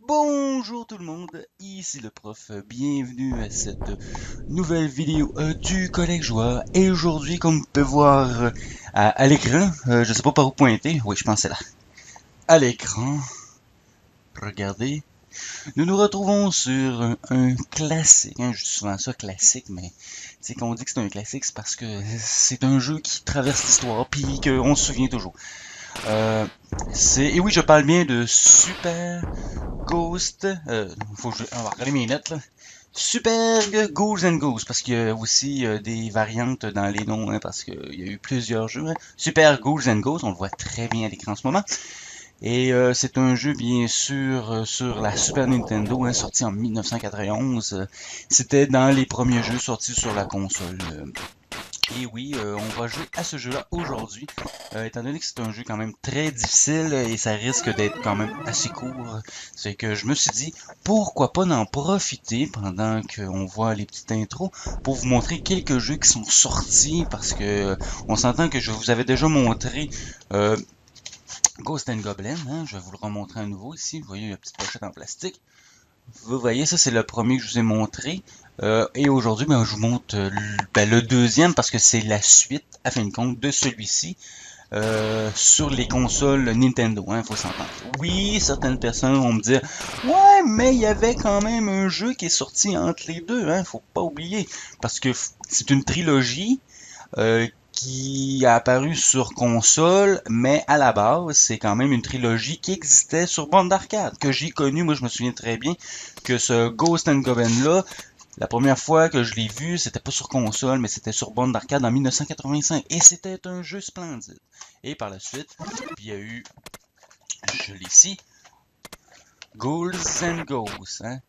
Bonjour tout le monde, ici le prof, bienvenue à cette nouvelle vidéo du Collège Joueur. Et aujourd'hui, comme vous pouvez voir à l'écran, je sais pas par où pointer, oui je pense que c'est là, à l'écran, regardez, nous nous retrouvons sur un classique, je dis souvent ça classique, mais c'est qu'on dit que c'est un classique, c'est parce que c'est un jeu qui traverse l'histoire, puis qu'on se souvient toujours. Et oui, je parle bien de Super Ghost, on va regarder mes notes là. Super Ghouls and Ghosts, parce qu'il y a aussi des variantes dans les noms, hein, parce qu'il y a eu plusieurs jeux. Hein. Super Ghouls and Ghosts, on le voit très bien à l'écran en ce moment. Et c'est un jeu bien sûr sur la Super Nintendo, hein, sorti en 1991. C'était dans les premiers jeux sortis sur la console. Et oui, on va jouer à ce jeu-là aujourd'hui, étant donné que c'est un jeu quand même très difficile et ça risque d'être quand même assez court. C'est que je me suis dit, pourquoi pas en profiter pendant qu'on voit les petites intros pour vous montrer quelques jeux qui sont sortis parce que on s'entend que je vous avais déjà montré Ghost and Goblin, hein, je vais vous le remontrer à nouveau ici. Vous voyez la petite pochette en plastique. Vous voyez, ça c'est le premier que je vous ai montré. Et aujourd'hui, ben, je vous montre le deuxième parce que c'est la suite, à fin de compte, de celui-ci sur les consoles Nintendo. Hein, faut s'entendre. Oui, certaines personnes vont me dire, ouais, mais il y avait quand même un jeu qui est sorti entre les deux. Hein, faut pas oublier, parce que c'est une trilogie. Qui a apparu sur console, mais à la base, c'est quand même une trilogie qui existait sur bande d'arcade, que j'ai connu, moi je me souviens très bien, que ce Ghost and Goblin-là, la première fois que je l'ai vu, c'était pas sur console, mais c'était sur bande d'arcade en 1985, et c'était un jeu splendide. Et par la suite, puis il y a eu, je l'ai ici, Ghouls and Ghosts, hein?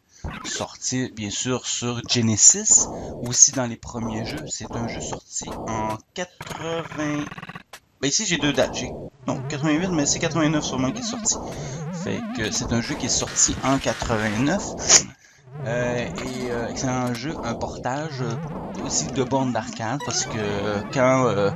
Sorti bien sûr sur Genesis, aussi dans les premiers jeux. C'est un jeu sorti en 80. Ben ici j'ai deux dates. Non, 88, mais c'est 89 sûrement qui est sorti. Fait que c'est un jeu qui est sorti en 89. Excellent jeu, un portage aussi de borne d'arcade parce que quand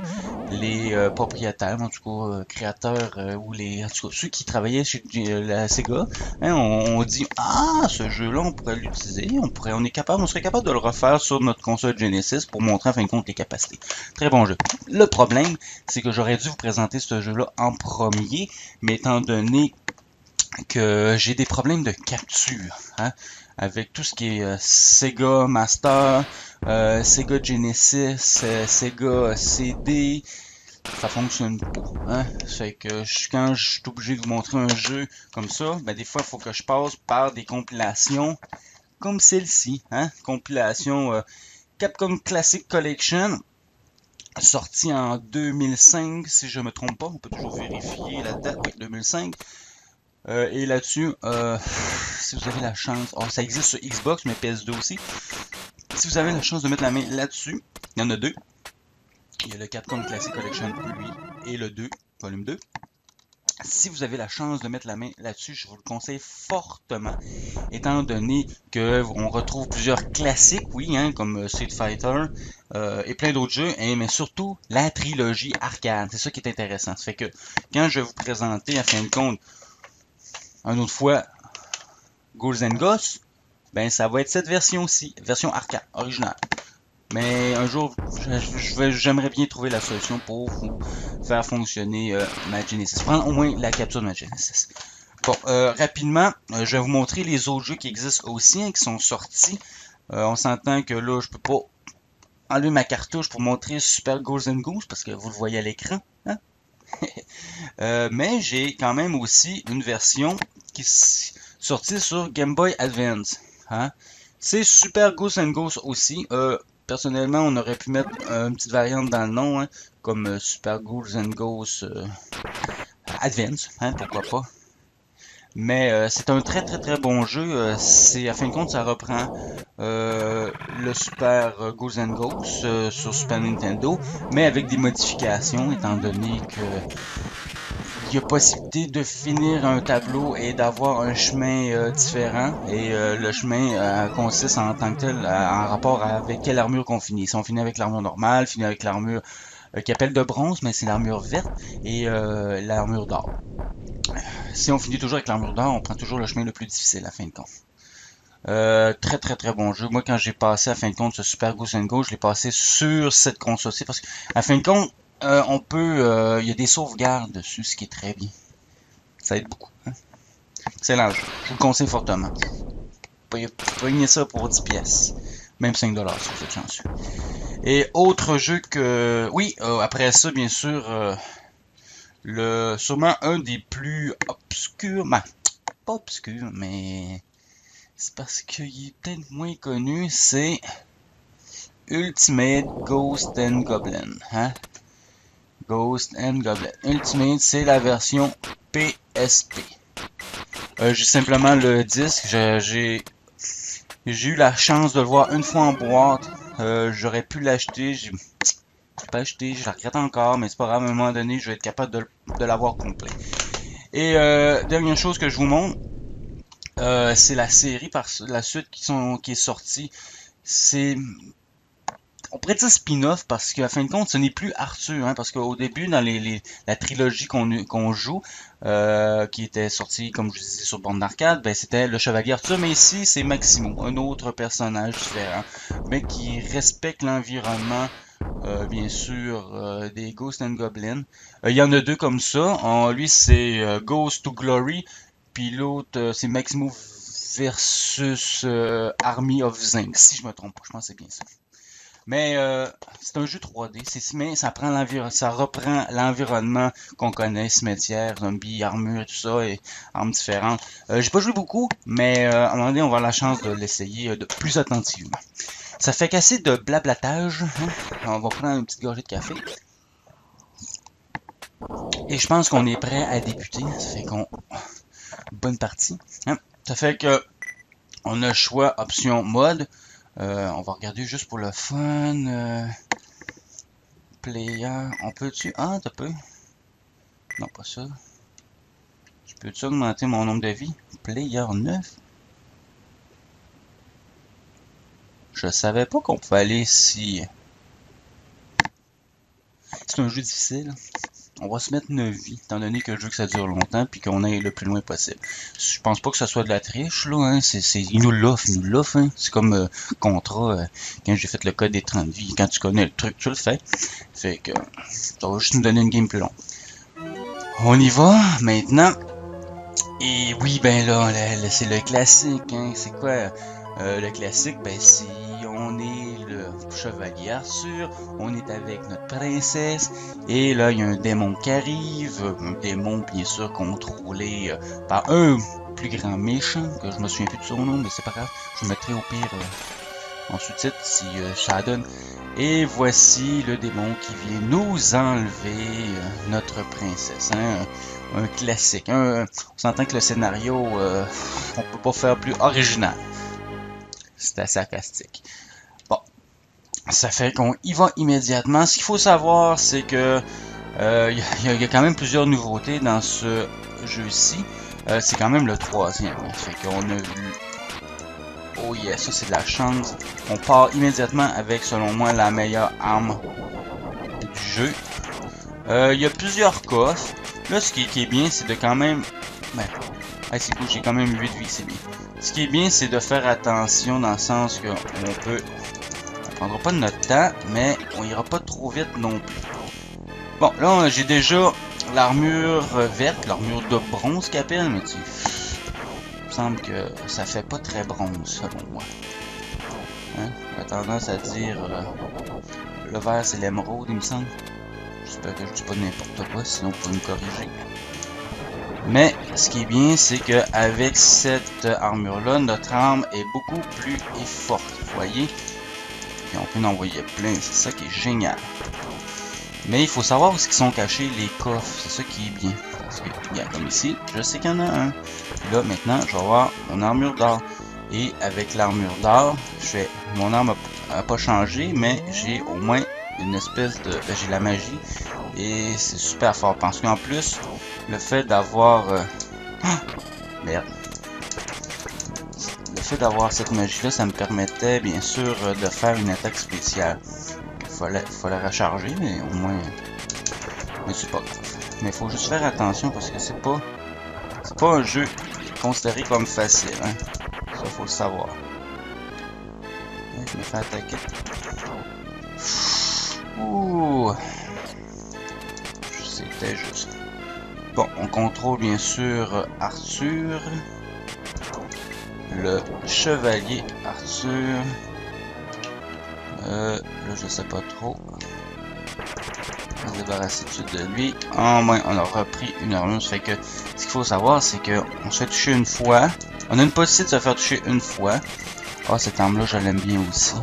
les propriétaires, en tout cas créateurs ou en tout cas ceux qui travaillaient chez la Sega, hein, on dit ah ce jeu-là on pourrait l'utiliser, on serait capable de le refaire sur notre console Genesis pour montrer en fin de compte les capacités. Très bon jeu. Le problème, c'est que j'aurais dû vous présenter ce jeu-là en premier, mais étant donné que j'ai des problèmes de capture, hein, avec tout ce qui est Sega Master, Sega Genesis, Sega CD, ça fonctionne pas. Hein? Fait que quand je suis obligé de vous montrer un jeu comme ça, ben des fois il faut que je passe par des compilations comme celle-ci, hein? Compilation Capcom Classic Collection, sorti en 2005 si je me trompe pas, on peut toujours vérifier la date, oui 2005. Et là-dessus, si vous avez la chance, oh, ça existe sur Xbox, mais PS2 aussi. Si vous avez la chance de mettre la main là-dessus, il y en a deux. Il y a le Capcom Classic Collection, lui, et le 2, volume 2. Si vous avez la chance de mettre la main là-dessus, je vous le conseille fortement, étant donné que on retrouve plusieurs classiques, oui, hein, comme Street Fighter et plein d'autres jeux, hein, mais surtout la trilogie arcade. C'est ça qui est intéressant. Ça fait que quand je vais vous présenter, à fin de compte, une autre fois, Ghouls and Ghosts, ben ça va être cette version-ci, version arcade, originale. Mais un jour, j'aimerais bien trouver la solution pour vous faire fonctionner ma Genesis. Prendre au moins la capture de ma Genesis. Bon, rapidement, je vais vous montrer les autres jeux qui existent aussi, hein, qui sont sortis. On s'entend que là, je peux pas enlever ma cartouche pour montrer Super Ghouls and Ghosts parce que vous le voyez à l'écran. Hein? Mais j'ai quand même aussi une version qui est sortie sur Game Boy Advance. Hein? C'est Super Ghosts and Ghosts aussi. Personnellement, on aurait pu mettre une petite variante dans le nom, hein, comme Super Ghouls and Ghosts Advance, hein, pourquoi pas. Mais c'est un très très très bon jeu. C'est à fin de compte, ça reprend le Super Ghosts and Ghosts sur Super Nintendo, mais avec des modifications, étant donné que il y a possibilité de finir un tableau et d'avoir un chemin différent. Et le chemin consiste en tant que tel en rapport avec quelle armure qu'on finit. Si on finit avec l'armure normale, finit avec l'armure qui appelle de bronze, mais c'est l'armure verte, et l'armure d'or. Si on finit toujours avec l'armure d'or, on prend toujours le chemin le plus difficile à fin de compte. Très très très bon jeu. Moi, quand j'ai passé à fin de compte ce Super Ghosts and Ghosts, je l'ai passé sur cette console-ci parce qu'à fin de compte, on peut, il y a des sauvegardes dessus, ce qui est très bien. Ça aide beaucoup. Hein? Excellent jeu. Je vous le conseille fortement. Vous pouvez ça pour 10 pièces. Même 5 dollars si vous êtes chanceux. Et autre jeu que... Oui, après ça, bien sûr, sûrement un des plus obscurs... Ben, pas obscur, mais... C'est parce qu'il est peut-être moins connu, c'est... Ultimate Ghost and Goblin. Hein? Ghost and Goblin. Ultimate, c'est la version PSP. J'ai simplement le disque. J'ai eu la chance de le voir une fois en boîte. J'aurais pu l'acheter. Je l'ai pas acheté. Je le regrette encore, mais c'est pas grave. À un moment donné, je vais être capable de l'avoir complet. Et dernière chose que je vous montre, c'est la série par la suite qui est sortie. C'est... On pourrait dire spin-off parce qu'à fin de compte, ce n'est plus Arthur, hein, parce qu'au début, dans la trilogie qu'on joue, qui était sortie, comme je disais, sur bande d'arcade, ben, c'était le Chevalier Arthur, mais ici, c'est Maximo, un autre personnage différent, mais qui respecte l'environnement, bien sûr, des Ghosts and Goblins. Il y en a deux comme ça. Lui, c'est Ghost to Glory, puis l'autre, c'est Maximo versus Army of Zinc, si je me trompe pas, je pense que c'est bien ça. Mais c'est un jeu 3D, mais ça reprend l'environnement qu'on connaît, cimetière, zombies, armure, tout ça, et armes différentes. J'ai pas joué beaucoup, mais à un moment donné, on va avoir la chance de l'essayer de plus attentivement. Ça fait qu'assez de blablatage. Hein? On va prendre une petite gorgée de café. Et je pense qu'on est prêt à débuter. Ça fait qu'on... Bonne partie. Hein? Ça fait que on a le choix option mode. On va regarder juste pour le fun. Player. On peut-tu... Ah, t'as peu. Non, pas ça. Je peux-tu augmenter mon nombre de vies? Player 9. Je savais pas qu'on pouvait aller si... C'est un jeu difficile. On va se mettre 9 vies, étant donné que je veux que ça dure longtemps puis qu'on aille le plus loin possible. Je pense pas que ça soit de la triche, là, hein. Il nous l'offre, hein. C'est comme Contra, quand j'ai fait le code des 30 vies. Quand tu connais le truc, tu le fais. Fait que ça va juste nous donner une game plus longue. On y va, maintenant. Et oui, ben là, c'est le classique, hein. C'est quoi le classique? Ben, si on est le chevalier Arthur, on est avec notre princesse, et là, il y a un démon qui arrive, un démon, bien sûr, contrôlé par un plus grand méchant, que je me souviens plus de son nom, mais c'est pas grave, je le mettrai au pire en sous-titre si ça donne. Et voici le démon qui vient nous enlever notre princesse, hein. Un classique. On s'entend que le scénario, on peut pas faire plus original. C'était sarcastique. Bon, ça fait qu'on y va immédiatement. Ce qu'il faut savoir, c'est que y a quand même plusieurs nouveautés dans ce jeu-ci. C'est quand même le 3e. Hein. Fait qu'on a vu... Oh yeah, ça c'est de la chance. On part immédiatement avec, selon moi, la meilleure arme du jeu. Il y a plusieurs coffres. Là, ce qui est bien, c'est de quand même... Ben, c'est cool, j'ai quand même 8 vies, c'est bien. Ce qui est bien, c'est de faire attention dans le sens que on peut... On prendra pas de notre temps, mais on ira pas trop vite non plus. Bon, là, j'ai déjà l'armure verte, l'armure de bronze qu'appelle, mais tu... Il me semble que ça fait pas très bronze, selon moi. Hein? J'ai tendance à dire... le vert, c'est l'émeraude, il me semble. J'espère que je dis pas n'importe quoi, sinon vous pouvez me corriger. Mais ce qui est bien, c'est que avec cette armure-là, notre arme est beaucoup plus forte. Vous voyez? Et on peut en envoyer plein, c'est ça qui est génial. Mais il faut savoir où ils sont cachés les coffres, c'est ça qui est bien. Parce que, regarde, comme ici, je sais qu'il y en a un. Là, maintenant, je vais avoir mon armure d'or. Et avec l'armure d'or, mon arme a pas changé, mais j'ai au moins une espèce de... Ben, j'ai la magie et c'est super fort. Parce qu'en plus, le fait d'avoir... merde. Le fait d'avoir cette magie-là, ça me permettait bien sûr de faire une attaque spéciale. Fallait recharger, mais au moins... Mais c'est pas grave. Mais il faut juste faire attention parce que c'est pas un jeu considéré comme facile, hein. Ça, faut le savoir. Je me fais attaquer. Ouh! C'était juste. Bon, on contrôle bien sûr Arthur. Le chevalier Arthur. Là, je sais pas trop. On va se débarrasser tout de suite de lui. En moins, on a repris une armure. Ça fait que ce qu'il faut savoir, c'est que on se fait toucher une fois. On a une possibilité de se faire toucher une fois. Ah, cette arme-là, je l'aime bien aussi.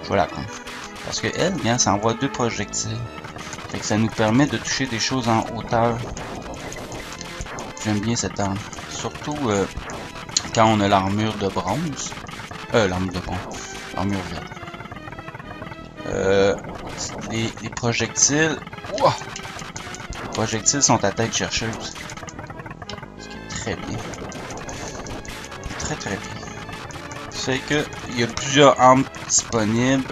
Je vais la prendre. Parce que elle, bien, ça envoie 2 projectiles. Fait que ça nous permet de toucher des choses en hauteur. J'aime bien cette arme. Surtout quand on a l'armure de bronze. L'armure de bronze. L'armure verte. Les projectiles. Ouah! Les projectiles sont à tête chercheuse. Ce qui est très bien. Très très bien. C'est que il y a plusieurs armes disponibles.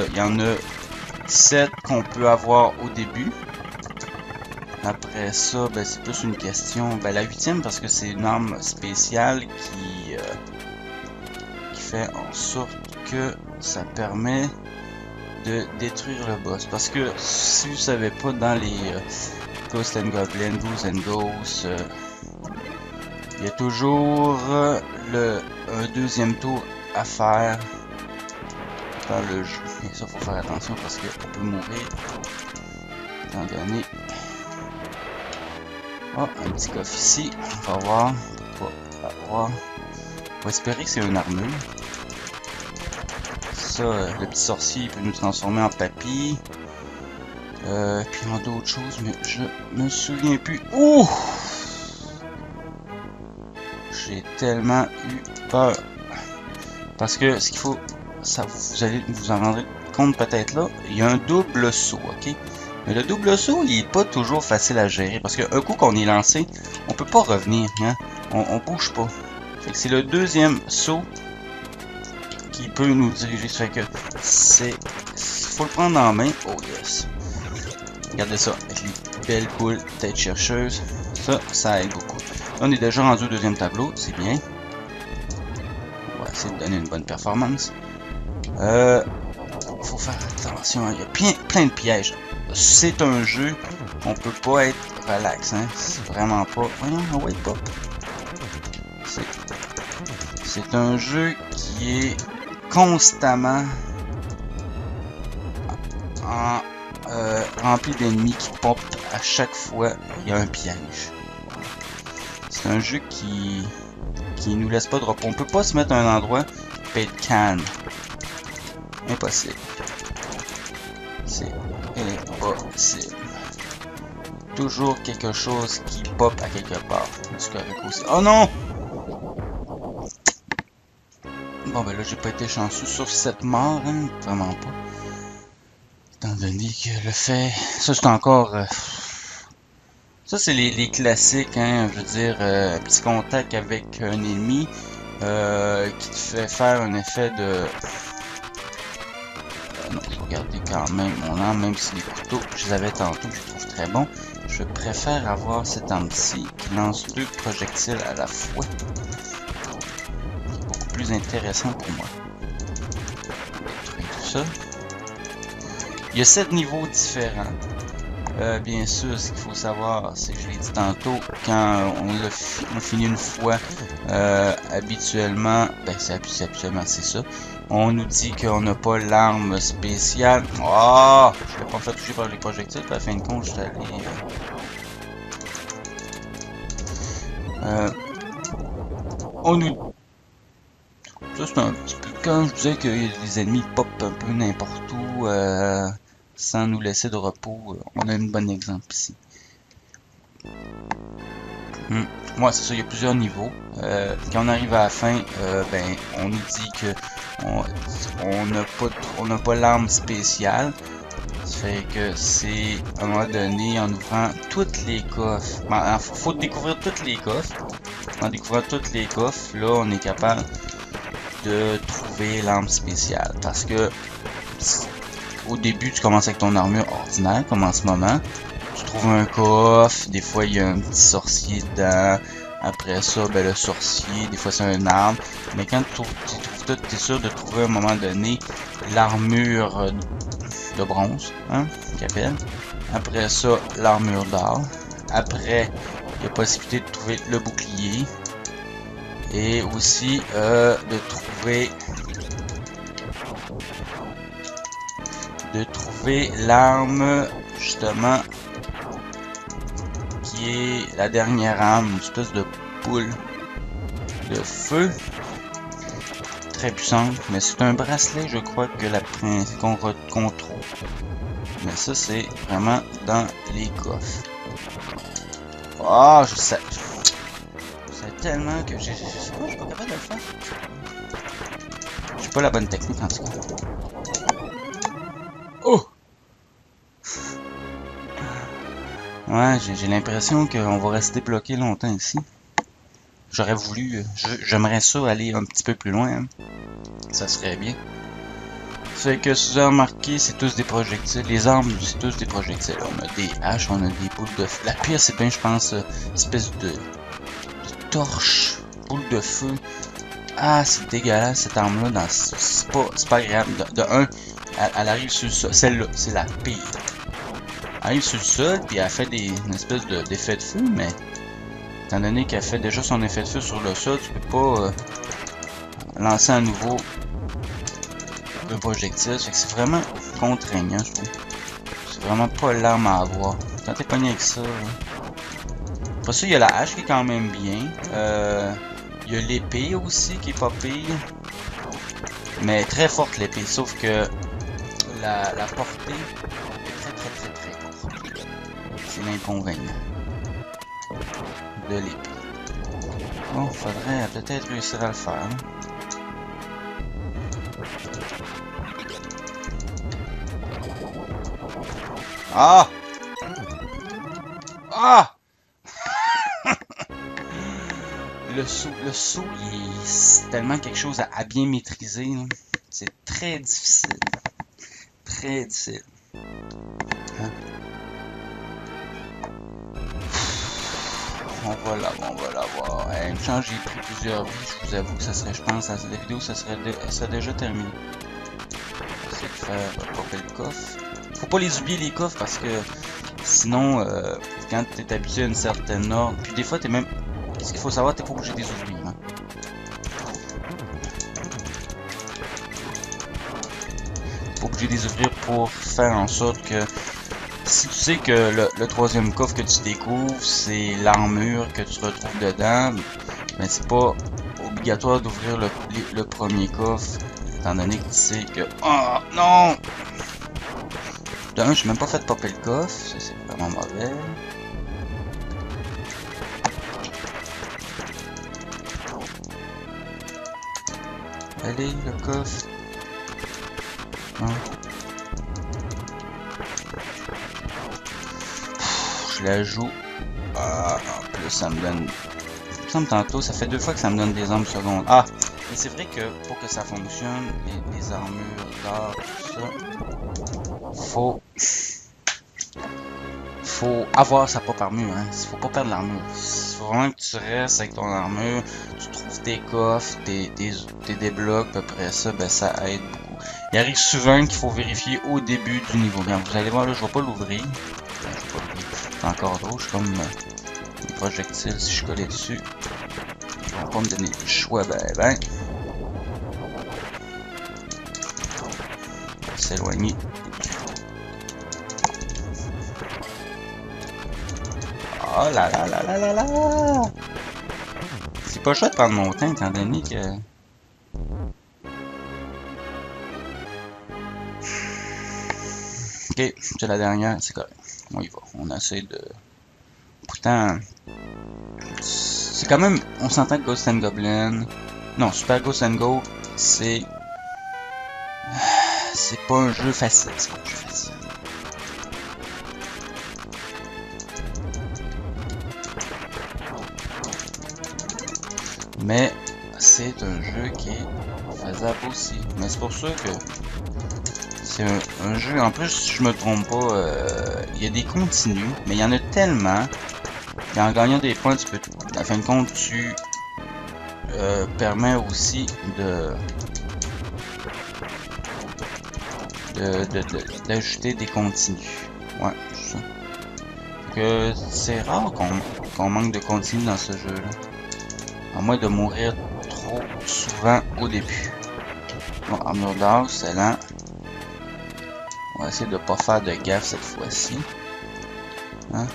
Il y en a 7 qu'on peut avoir au début. Après ça, ben, c'est plus une question. Ben, la 8e parce que c'est une arme spéciale qui fait en sorte que ça permet de détruire le boss. Parce que si vous savez pas, dans les Ghost and Goblin, Ghouls and Ghosts, il y a toujours un deuxième tour à faire dans le jeu. Et ça, faut faire attention parce qu'on peut mourir. Étant donné. Oh, un petit coffre ici. On va voir. On va espérer que c'est une armure. Ça, le petit sorcier il peut nous transformer en papy. Puis en d'autres choses, mais je me souviens plus. Ouh! J'ai tellement eu peur. Parce que ce qu'il faut, ça, vous allez vous en rendre compte peut-être là, il y a un double saut, ok? Mais le double saut, il est pas toujours facile à gérer. Parce qu'un coup qu'on est lancé, on peut pas revenir, hein? On bouge pas. Fait que c'est le deuxième saut qui peut nous diriger. Ça fait que faut le prendre en main. Oh yes. Regardez ça, avec les belles boules tête chercheuse. Ça aide beaucoup. Là, on est déjà rendu au deuxième tableau, c'est bien. On va essayer de donner une bonne performance. Faut faire attention, il y a plein de pièges. C'est un jeu, on peut pas être relax, hein. C'est vraiment pas. Voyons, wait pop. C'est un jeu qui est constamment rempli d'ennemis qui pop à chaque fois il y a un piège. C'est un jeu qui nous laisse pas de repos. On peut pas se mettre à un endroit et être calme. Impossible. C'est impossible. Toujours quelque chose qui pop à quelque part. C'est correct aussi. Oh non! Bon ben là j'ai pas été chanceux sur cette mort, hein? Vraiment pas. Étant donné que le fait... Ça c'est encore... Ça c'est les classiques, hein? Je veux dire, un petit contact avec un ennemi qui te fait faire un effet de... non, je vais garder quand même mon arme, même si les couteaux, je les avais tantôt, je les trouve très bons. Je préfère avoir cette arme-ci qui lance 2 projectiles à la fois. C'est beaucoup plus intéressant pour moi. Détruire tout ça. Il y a 7 niveaux différents. Bien sûr, ce qu'il faut savoir, c'est que je l'ai dit tantôt, quand on finit une fois, habituellement, ben habituellement c'est ça, on nous dit qu'on n'a pas l'arme spéciale. Oh! Je ne l'ai pas fait toucher par les projectiles, puis à la fin de compte, je suis allé... on nous... Ça c'est un petit peu... Quand je disais que les ennemis pop un peu n'importe où, sans nous laisser de repos, on a un bon exemple ici. Ouais, c'est ça, il y a plusieurs niveaux. Quand on arrive à la fin, ben, on nous dit que on n'a pas l'arme spéciale. Ça fait que c'est à un moment donné, en ouvrant toutes les coffres. Ben, faut découvrir toutes les coffres. En découvrant toutes les coffres, là, on est capable de trouver l'arme spéciale. Parce que au début, tu commences avec ton armure ordinaire, comme en ce moment. Tu trouves un coffre, des fois il y a un petit sorcier dedans. Après ça, ben le sorcier, des fois c'est un arbre. Mais quand tu trouves tout, tu es sûr de trouver à un moment donné l'armure de bronze, hein, qu'il appelle. Après ça, l'armure d'or. Après, il y a possibilité de trouver le bouclier. Et aussi de trouver l'arme, justement, qui est la dernière arme, une espèce de boule de feu. Très puissante, mais c'est un bracelet, je crois, que qu'on trouve. Mais ça, c'est vraiment dans les coffres. Ah, je sais tellement que je sais pas, je suis pas capable de le faire. J'ai pas la bonne technique en tout cas. Oh! Ouais, j'ai l'impression qu'on va rester bloqué longtemps ici. J'aurais voulu, j'aimerais ça aller un petit peu plus loin, hein. Ça serait bien. Fait que si vous avez remarqué, c'est tous des projectiles. Les armes, c'est tous des projectiles. On a des haches, on a des boules de feu. La pire, c'est bien, je pense, espèce de torche, boule de feu. Ah, c'est dégueulasse cette arme-là. C'est pas agréable. De un, elle arrive sur le sol. Celle-là, c'est la pire. Elle arrive sur le sol, puis elle fait une espèce d'effet de feu, mais étant donné qu'elle fait déjà son effet de feu sur le sol, tu peux pas lancer à nouveau le projectile. Fait que c'est vraiment contraignant, je trouve. C'est vraiment pas l'arme à avoir. Quand t'es pogné avec ça. Après ça, il y a la hache qui est quand même bien. Il y a l'épée aussi qui est pas pire. Mais très forte l'épée, sauf que la portée est très courte. C'est l'inconvénient de l'épée. Bon, faudrait peut-être réussir à le faire. Hein. Ah! Ah! Le saut, c'est tellement quelque chose à bien maîtriser. C'est très difficile. Très difficile. Hein? On va l'avoir. Une chance, j'ai pris plusieurs vies. Je vous avoue que ça serait, je pense, la vidéo, ça serait déjà terminé. Essayer de faire popper le coffre. Faut pas les oublier les coffres parce que sinon, quand tu es habitué à une certaine ordre, puis des fois t'es même. Ce qu'il faut savoir, t'es pas obligé de les ouvrir. Hein. T'es pas obligé de les ouvrir pour faire en sorte que si tu sais que le troisième coffre que tu découvres, c'est l'armure que tu retrouves dedans, mais c'est pas obligatoire d'ouvrir le premier coffre, étant donné que tu sais que... Oh non! D'un, j'ai même pas fait popper le coffre, ça c'est vraiment mauvais. Allez, le coffre. Hein? Je la joue. Ah, en plus ça me donne... Ça me tantôt, ça fait 2 fois que ça me donne des armes secondes. Ah! Mais c'est vrai que pour que ça fonctionne, les armures d'or, tout ça, faut avoir sa propre armure, hein. Faut pas perdre l'armure. Faut vraiment que tu restes avec ton armure, tu trouves tes coffres, tes débloques, après ça, ben ça aide beaucoup. Il arrive souvent qu'il faut vérifier au début du niveau. Bien, vous allez voir là, je vais pas l'ouvrir. C'est encore drôle, je suis comme un projectile si je collais dessus. Ils vont pas me donner le choix, ben. S'éloigner. Oh là là là là là là! C'est pas chouette de prendre mon temps étant donné que... Ok, c'est la dernière, c'est correct. On y va. On essaie de... Pourtant, c'est quand même, on s'entend que Ghost and Goblin, non, Super Ghost and Go, c'est pas un jeu facile, c'est pas un jeu facile. Mais c'est un jeu qui est faisable aussi. Mais c'est pour ça que c'est un jeu, en plus, si je me trompe pas, il y a des continus, mais il y en a tellement qu'en gagnant des points, tu peux, à fin de compte, tu permets aussi d'ajouter des continus. Ouais, c'est ça. Que c'est rare qu'on manque de continus dans ce jeu-là. À moins de mourir trop souvent au début. Bon, armure d'or, c'est lent. On va essayer de pas faire de gaffe cette fois-ci. Hein?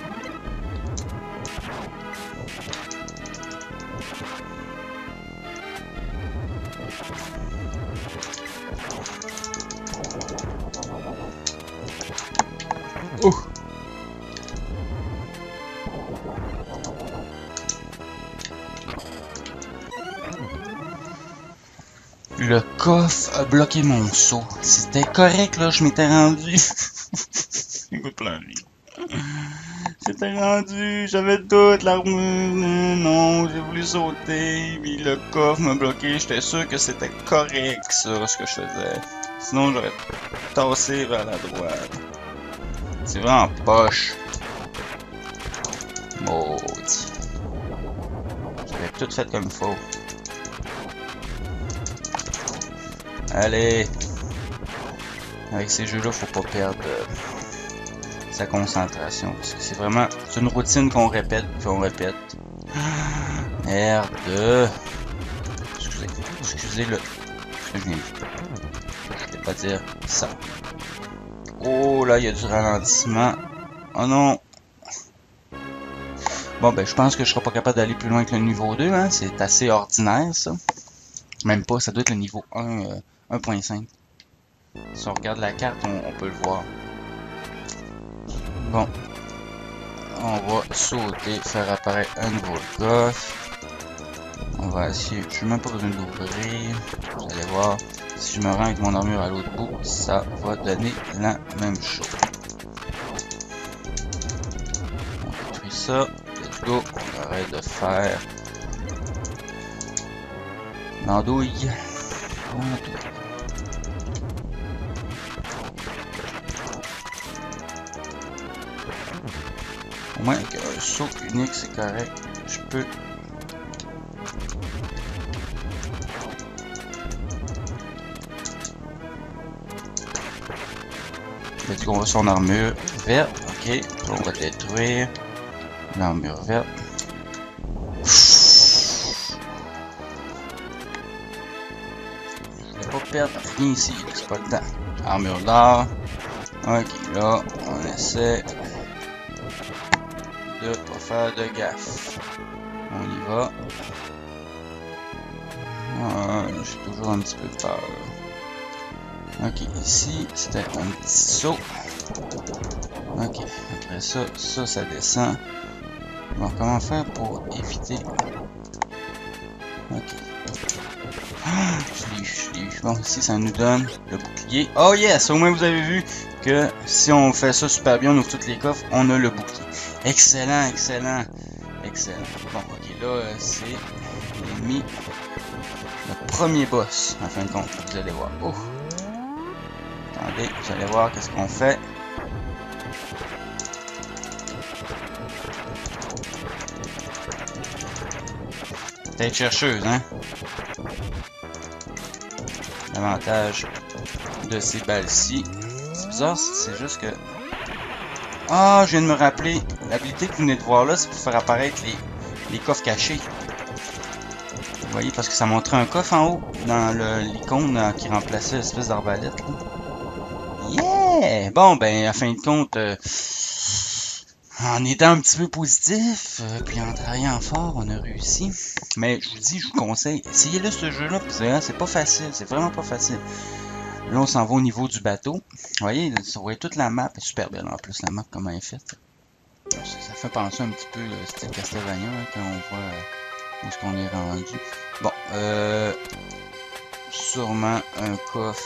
Oh! Le coffre a bloqué mon saut. C'était correct là, je m'étais rendu. Écoute plein de vie. J'étais rendu, j'avais toute l'armure. Non, j'ai voulu sauter, puis le coffre m'a bloqué. J'étais sûr que c'était correct ça, ce que je faisais. Sinon j'aurais tassé vers la droite. C'est vraiment poche. Maudit. J'avais tout fait comme il faut. Allez! Avec ces jeux-là, faut pas perdre sa concentration. Parce que c'est vraiment... C'est une routine qu'on répète, puis on répète. Merde! Excusez le... Ce que je viens de dire. Je vais pas dire ça. Oh là, il y a du ralentissement. Oh non! Bon, ben, je pense que je serai pas capable d'aller plus loin que le niveau 2, hein. C'est assez ordinaire, ça. Même pas, ça doit être le niveau 1, 1.5. Si on regarde la carte, on peut le voir. Bon. On va sauter, faire apparaître un nouveau coffre. On va essayer. Je n'ai même pas besoin d'ouvrir. Vous allez voir. Si je me rends avec mon armure à l'autre bout, ça va donner la même chose. On détruit ça. Let's go. On arrête de faire l'andouille. Au moins avec un saut unique, c'est correct. Je peux. Let's go, on va son armure verte. Ok, on va détruire l'armure verte. Je vais pas perdre rien ici, c'est pas le temps. Armure d'or. Ok, là, on essaie de pas faire de gaffe. On y va. J'ai toujours un petit peu peur. Ok, ici, c'était un petit saut. Ok, après ça, ça descend. Bon, comment faire pour éviter... Ok. Je l'ai eu. Bon, ici, ça nous donne le bouclier. Oh yes! Au moins, vous avez vu que si on fait ça super bien, on ouvre tous les coffres, on a le bouclier. Excellent, excellent, excellent. Bon, ok, là, c'est l'ennemi. Le premier boss, en fin de compte, vous allez voir. Oh! Attendez, vous allez voir qu'est-ce qu'on fait. Tête chercheuse, hein? L'avantage de ces balles-ci. C'est bizarre, c'est juste que... Ah, je viens de me rappeler. L'habilité que vous venez de voir là, c'est pour faire apparaître les coffres cachés. Vous voyez, parce que ça montrait un coffre en haut, dans l'icône qui remplaçait l'espèce d'arbalète. Yeah! Bon, ben, à fin de compte, en étant un petit peu positif, puis en travaillant fort, on a réussi. Mais je vous dis, je vous conseille, essayez-le ce jeu-là, c'est pas facile, c'est vraiment pas facile. Là, on s'en va au niveau du bateau. Vous voyez toute la map est super belle en plus, la map, comment elle est faite. Ça fait penser un petit peu le style Castlevania hein, quand on voit où est-ce qu'on est rendu. Bon, sûrement un coffre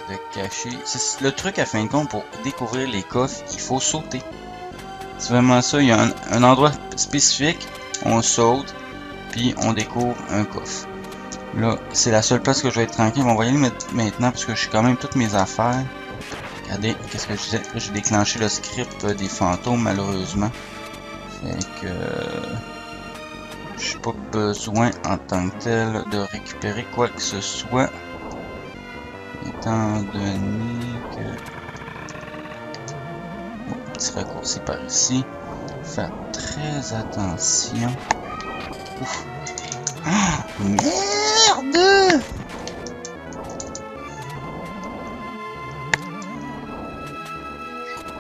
de caché. C'est le truc à fin de compte pour découvrir les coffres, il faut sauter. C'est vraiment ça, il y a un endroit spécifique, on saute, puis on découvre un coffre. Là, c'est la seule place que je vais être tranquille. On va y aller maintenant parce que je suis quand même toutes mes affaires. Regardez, qu'est-ce que je disais? Là, j'ai déclenché le script des fantômes, malheureusement. Fait que... j'ai pas besoin, en tant que tel, de récupérer quoi que ce soit. Étant donné que... Oh, petit raccourci par ici. Faire très attention. Ouf. Ah, merde!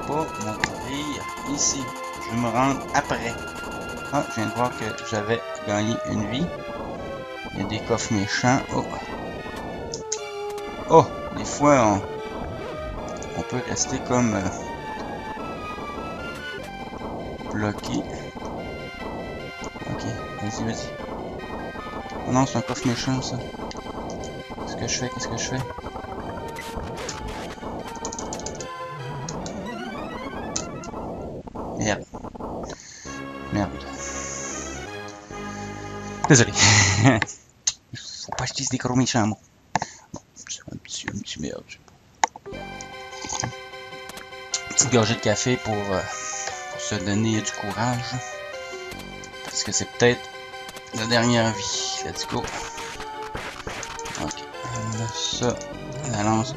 Pas mourir ici. Je vais me rendre après. Ah, je viens de voir que j'avais gagné une vie. Il y a des coffres méchants. Oh, oh des fois on peut rester comme bloqué. Ok, vas-y, vas-y. Oh non, c'est un coffre méchant ça. Qu'est-ce que je fais? Qu'est-ce que je fais? Merde. Merde. Désolé. Faut pas que je dise des gros méchants mots. Bon, un petit merde. Petite gorgée de café pour se donner du courage. Parce que c'est peut-être la dernière vie. Let's go. Ok. Là, ça, la lance,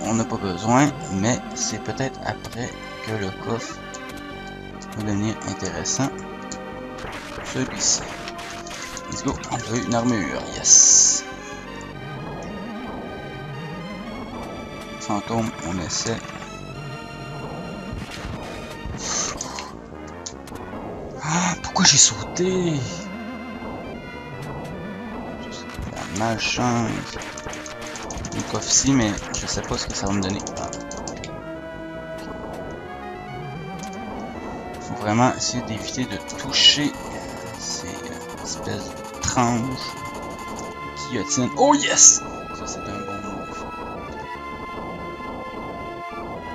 on n'a pas besoin. Mais c'est peut-être après que le coffre va devenir intéressant. Celui-ci. Let's go. On a eu une armure. Yes. Fantôme, on essaie. Ah, pourquoi j'ai sauté? La malchance. Le coffre-ci, mais je sais pas ce que ça va me donner. Ah. Faut vraiment essayer d'éviter de toucher ces espèces de tranches guillotines. Oh yes! Ça c'est un bon move.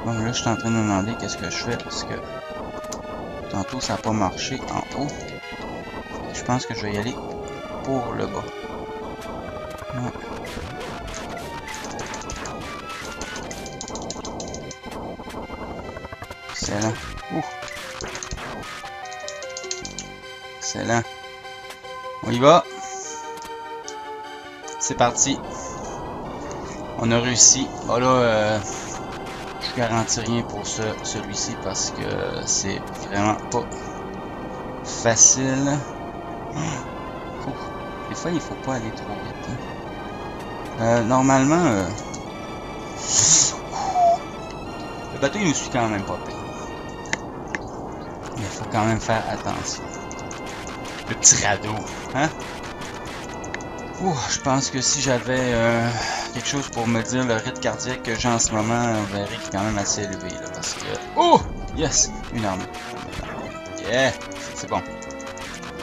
Bon, là je suis en train de me demander qu'est-ce que je fais parce que tantôt ça n'a pas marché en haut. Je pense que je vais y aller pour le bas. Ouais. Excellent. Excellent. On y va. C'est parti. On a réussi. Oh là, je garantis rien pour celui-ci parce que c'est vraiment pas facile. Des fois, il faut pas aller trop vite. Hein. Normalement, le bateau il nous suit quand même pas pire. Mais il faut quand même faire attention. Le petit radeau, hein? Ouh, je pense que si j'avais quelque chose pour me dire le rythme cardiaque que j'ai en ce moment, on verrait qu'il est quand même assez élevé là, parce que... Oh! Yes! Une arme. Yeah! C'est bon.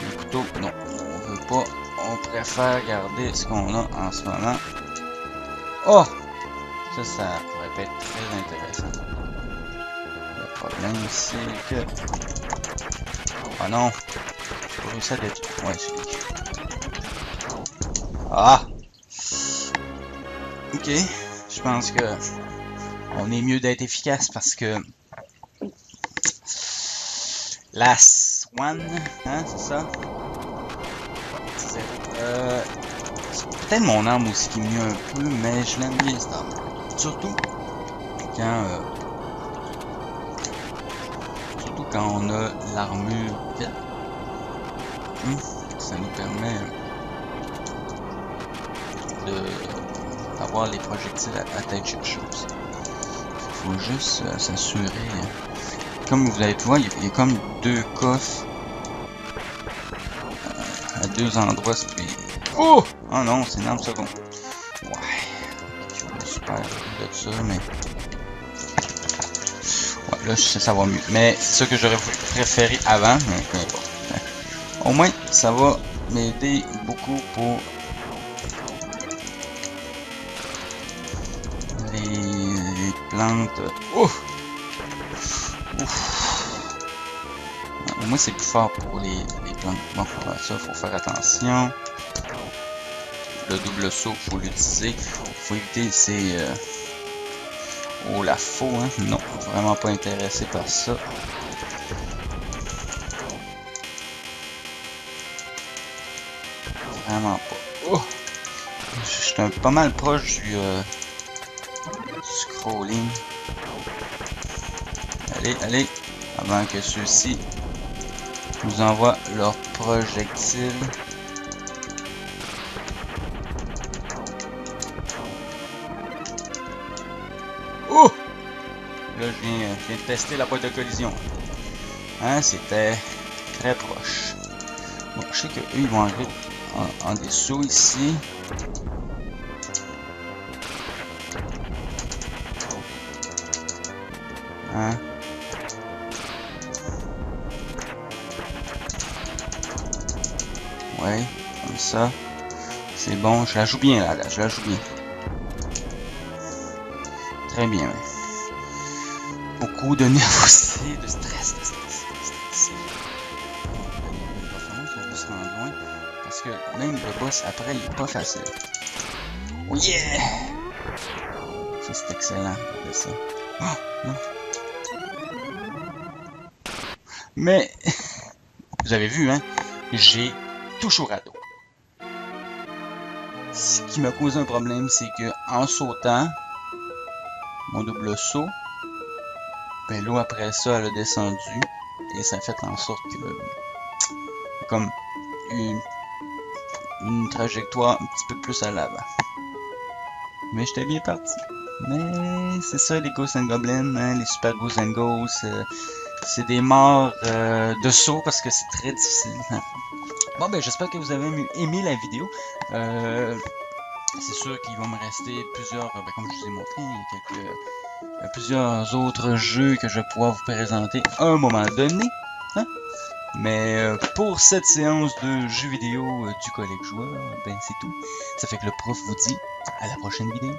Les couteaux, non, on veut pas. On préfère garder ce qu'on a en ce moment. Oh! Ça pourrait être très intéressant. Le problème, c'est que... Ah non! J'ai pas réussi à détruire. Ouais, c'est détruit. Ah! Ok. Je pense que... on est mieux d'être efficace parce que... Last one, hein, c'est ça? C'est peut-être mon arme aussi qui est mieux un peu, mais je l'aime bien cette arme. Surtout quand on a l'armure vite. Ça nous permet d'avoir les projectiles à tête chercheuse. Il faut juste s'assurer. Comme vous allez voir, il y a comme deux coffres à deux endroits. Oh! Oh non, c'est une arme seconde. Ouais. Je me suis perdu de ça, mais... Ouais, là, ça va mieux. Mais c'est ça que j'aurais préféré avant, mais peu importe. Au moins, ça va m'aider beaucoup pour les plantes. Ouf! Ouf! Au moins, c'est plus fort pour les plantes. Bon, ça, faut faire attention. Le double saut, faut l'utiliser. Faut éviter ces... Oh, la faux, hein? Non, vraiment pas intéressé par ça. Vraiment pas. Oh! Je suis pas mal proche du scrolling. Allez, allez, avant que ceux-ci nous envoient leurs projectiles. Oh! Là, je viens de tester la boîte de collision. Hein, c'était très proche. Bon, je sais qu'eux, ils vont arriver en dessous ici. Hein? Ouais, comme ça. C'est bon, je la joue bien là, je la joue bien. Très bien, ouais. Beaucoup de nervosité, de stress, de stress. Les performances, on veut se rendre loin. Parce que même le boss après, il est pas facile. Oh yeah! Ça, c'est excellent, regardez ça. Oh, non. Mais, vous avez vu, hein, j'ai touché au radeau. Ce qui m'a causé un problème, c'est que en sautant, mon double saut, ben l'eau après ça, elle a descendu et ça a fait en sorte que, comme une trajectoire un petit peu plus à l'avant. Mais j'étais bien parti. Mais c'est ça les Ghosts and Goblins, hein, les Super Ghosts and Ghosts, c'est des morts de saut parce que c'est très difficile. Hein. Bon ben j'espère que vous avez aimé la vidéo. C'est sûr qu'il va me rester plusieurs, ben, comme je vous ai montré, il y a plusieurs autres jeux que je vais pouvoir vous présenter à un moment donné. Hein? Mais pour cette séance de jeux vidéo du collègue joueur, ben c'est tout. Ça fait que le prof vous dit à la prochaine vidéo.